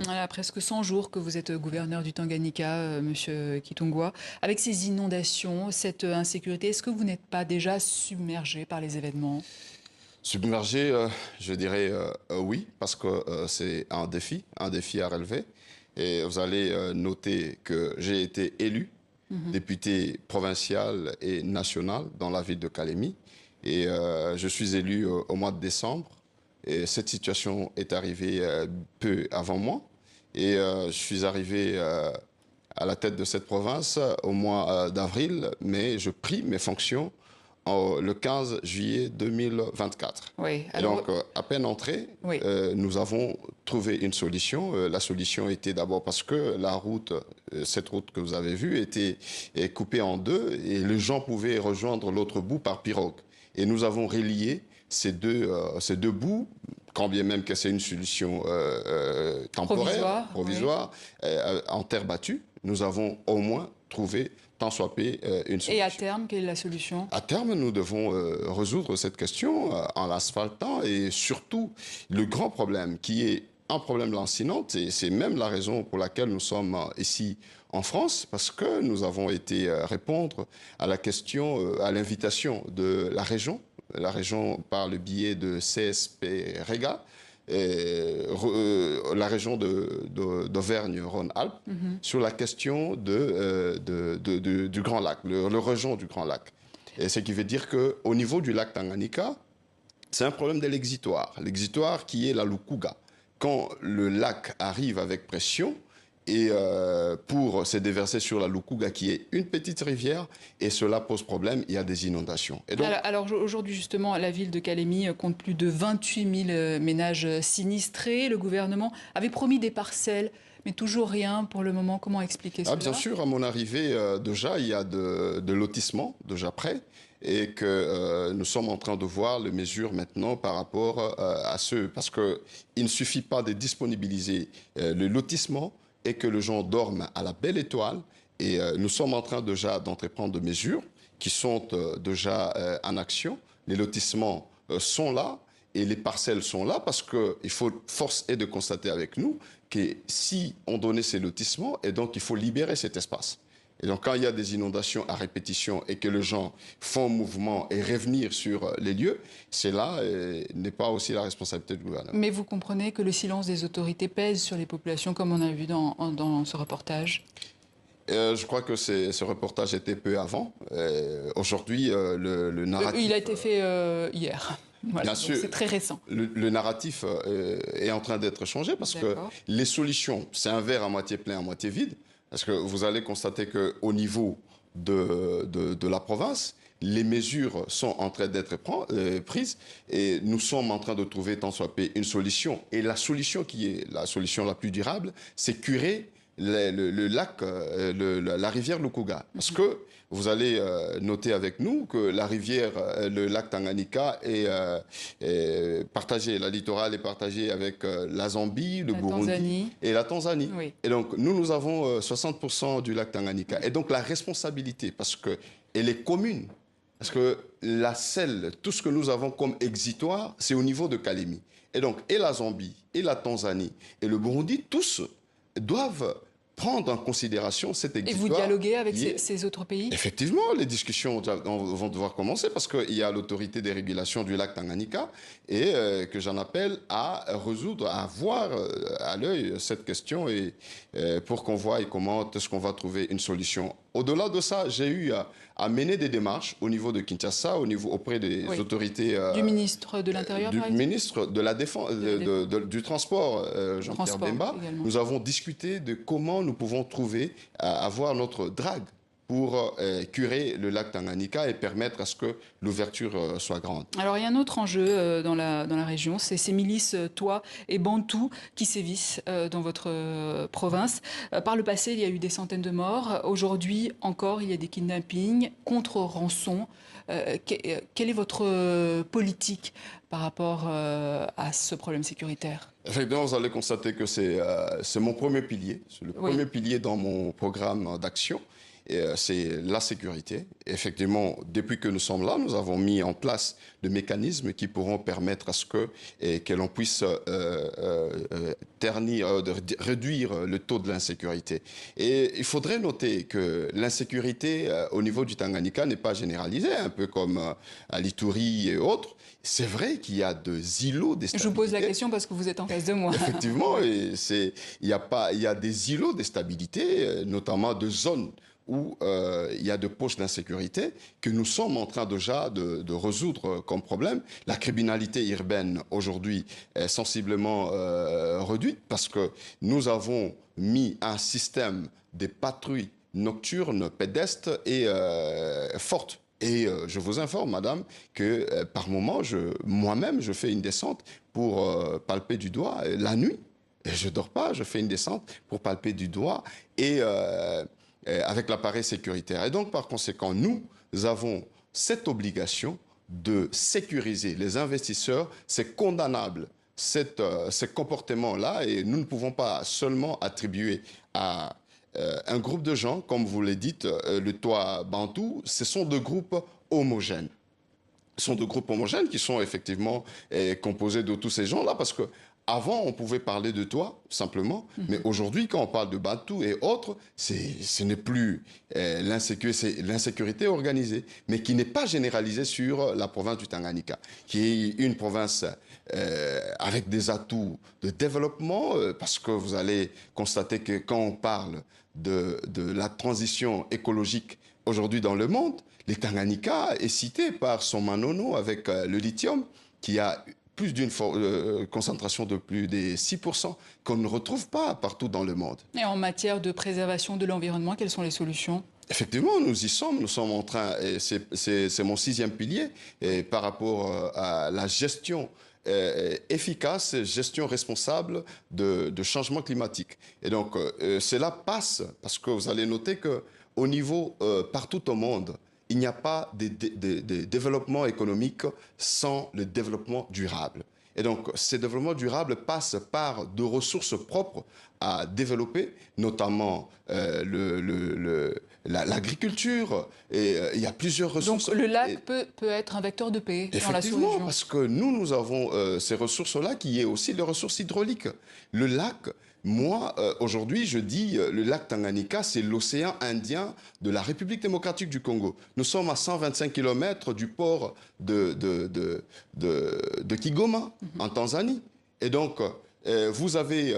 Voilà, presque 100 jours que vous êtes gouverneur du Tanganyika, Monsieur Kitungwa. Avec ces inondations, cette insécurité, est-ce que vous n'êtes pas déjà submergé par les événements? Submergé, je dirais oui, parce que c'est un défi à relever. Et vous allez noter que j'ai été élu député provincial et national dans la ville de Calémie. Et je suis élu au mois de décembre. Et cette situation est arrivée peu avant moi. Et je suis arrivé à la tête de cette province au mois d'avril, mais je pris mes fonctions le 15 juillet 2024. Oui, Et alors, donc, à peine entré, oui. nous avons trouvé une solution. La solution était d'abord parce que la route, cette route que vous avez vue, est coupée en deux et les gens pouvaient rejoindre l'autre bout par pirogue. Et nous avons relié ces deux bouts, quand bien même que c'est une solution temporaire, provisoire, en terre battue, nous avons au moins trouvé, tant soit peu, une solution. Et à terme, quelle est la solution? À terme, nous devons résoudre cette question en l'asphaltant et surtout le grand problème qui est un problème lancinant, et c'est même la raison pour laquelle nous sommes ici en France, parce que nous avons été répondre à la question, à l'invitation de la région par le biais de CSP Rega, la région d'Auvergne-Rhône-Alpes, sur la question du Grand Lac, le rejon du Grand Lac. Et ce qui veut dire qu'au niveau du lac Tanganyika, c'est un problème de l'exitoire. L'exitoire qui est la Lukuga. Quand le lac arrive avec pression, et pour se déverser sur la Lukuga, qui est une petite rivière, et cela pose problème, il y a des inondations. Et donc, alors aujourd'hui, justement, la ville de Calémie compte plus de 28 000 ménages sinistrés. Le gouvernement avait promis des parcelles, mais toujours rien pour le moment. Comment expliquer cela? bien sûr, à mon arrivée, déjà, il y a de lotissements déjà prêts et que nous sommes en train de voir les mesures maintenant par rapport à ceux. Parce qu'il ne suffit pas de disponibiliser le lotissement et que les gens dorment à la belle étoile. Et nous sommes en train déjà d'entreprendre des mesures qui sont déjà en action. Les lotissements sont là. Et les parcelles sont là parce qu'il faut, force est de constater avec nous que si on donnait ces lotissements, et donc il faut libérer cet espace. Et donc quand il y a des inondations à répétition et que les gens font mouvement et revenir sur les lieux, c'est là n'est pas aussi la responsabilité du gouvernement. Mais vous comprenez que le silence des autorités pèse sur les populations, comme on a vu dans ce reportage? Je crois que ce reportage était peu avant. Aujourd'hui, le narratif... Il a été fait hier. Voilà, c'est très récent. Le narratif est en train d'être changé parce que les solutions, c'est un verre à moitié plein, à moitié vide. Parce que vous allez constater qu'au niveau de la province, les mesures sont en train d'être prises et nous sommes en train de trouver tant soit peu une solution. Et la solution qui est la solution la plus durable, c'est curer le lac, la rivière Lukuga. Parce que vous allez noter avec nous que la rivière, le lac Tanganyika est partagé, la littorale est partagée avec la Zambie, le Burundi et la Tanzanie. Oui. Et donc nous avons 60% du lac Tanganyika. Et donc la responsabilité, parce qu'elle est commune, parce que la selle, tout ce que nous avons comme exitoire, c'est au niveau de Calémie. Et donc et la Zambie, et la Tanzanie, et le Burundi, tous doivent prendre en considération cet exitoire. Et vous dialoguez avec ces autres pays? Effectivement, les discussions vont devoir commencer parce qu'il y a l'autorité des régulations du lac Tanganyika et que j'en appelle à résoudre, à voir à l'œil cette question et pour qu'on voie comment est-ce qu'on va trouver une solution. Au-delà de ça, j'ai eu à mener des démarches au niveau de Kinshasa, auprès des autorités... du ministre de l'Intérieur, par exemple? Du ministre de la Défense, du Transport, Jean-Pierre Bemba. Également. Nous avons discuté de comment nous pouvons trouver, avoir notre drague pour curer le lac Tanganyika et permettre à ce que l'ouverture soit grande. Alors il y a un autre enjeu dans la région, c'est ces milices Twa et Bantou qui sévissent dans votre province. Par le passé, il y a eu des centaines de morts. Aujourd'hui encore, il y a des kidnappings contre rançon. Quelle est votre politique par rapport à ce problème sécuritaire? Effectivement, vous allez constater que c'est mon premier pilier, c'est le premier pilier dans mon programme d'action. c'est la sécurité. Effectivement, depuis que nous sommes là, nous avons mis en place des mécanismes qui pourront permettre à ce que l'on puisse réduire le taux de l'insécurité. Et il faudrait noter que l'insécurité au niveau du Tanganyika n'est pas généralisée, un peu comme à l'Ituri et autres. C'est vrai qu'il y a des îlots de stabilité. Je vous pose la question parce que vous êtes en face de moi. Effectivement, il y a des îlots de stabilité, notamment de zones où il y a de poches d'insécurité que nous sommes en train déjà de résoudre comme problème. La criminalité urbaine aujourd'hui est sensiblement réduite parce que nous avons mis un système de patrouilles nocturnes, pédestres et fortes. Et je vous informe, madame, que par moment, moi-même, je fais une descente pour palper du doigt la nuit. Et je dors pas, je fais une descente pour palper du doigt et avec l'appareil sécuritaire. Et donc, par conséquent, nous avons cette obligation de sécuriser les investisseurs. C'est condamnable, ces comportements-là, et nous ne pouvons pas seulement attribuer à un groupe de gens, comme vous le dites, le Twa Bantou, ce sont deux groupes homogènes. Ce sont deux groupes homogènes qui sont effectivement composés de tous ces gens-là, parce que avant, on pouvait parler de Twa, simplement, mais aujourd'hui, quand on parle de Bantou et autres, ce n'est plus c'est l'insécurité organisée, mais qui n'est pas généralisée sur la province du Tanganyika, qui est une province avec des atouts de développement, parce que vous allez constater que quand on parle de la transition écologique aujourd'hui dans le monde, le Tanganyika est cité par son manono avec le lithium, qui a plus d'une concentration de plus de 6% qu'on ne retrouve pas partout dans le monde. Et en matière de préservation de l'environnement, quelles sont les solutions ? Effectivement, nous sommes en train, et c'est mon 6e pilier, et par rapport à la gestion efficace, gestion responsable de changement climatique. Et donc, cela passe, parce que vous allez noter qu'au niveau, partout au monde, il n'y a pas de développement économique sans le développement durable. Et donc, ce développement durable passe par de ressources propres à développer, notamment l'agriculture. Et il y a plusieurs ressources. Donc, le lac peut être un vecteur de paix dans la sous-région. Effectivement, parce que nous avons ces ressources-là qui est aussi les ressources hydrauliques. Le lac, moi, aujourd'hui, je dis le lac Tanganyika, c'est l'océan Indien de la République démocratique du Congo. Nous sommes à 125 km du port de Kigoma, en Tanzanie. Et donc, vous avez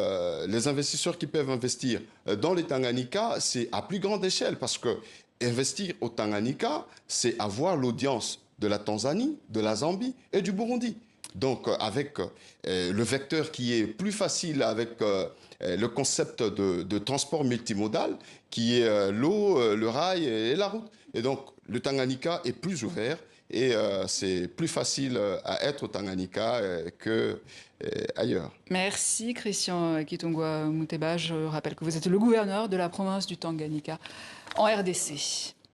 les investisseurs qui peuvent investir dans les Tanganyika, c'est à plus grande échelle, parce que investir au Tanganyika, c'est avoir l'audience de la Tanzanie, de la Zambie et du Burundi. Donc, avec le vecteur qui est plus facile, avec le concept de transport multimodal, qui est l'eau, le rail et la route. Et donc, le Tanganyika est plus ouvert et c'est plus facile à être au Tanganyika qu'ailleurs. Merci Christian Kitongwa Muteba. Je rappelle que vous êtes le gouverneur de la province du Tanganyika en RDC.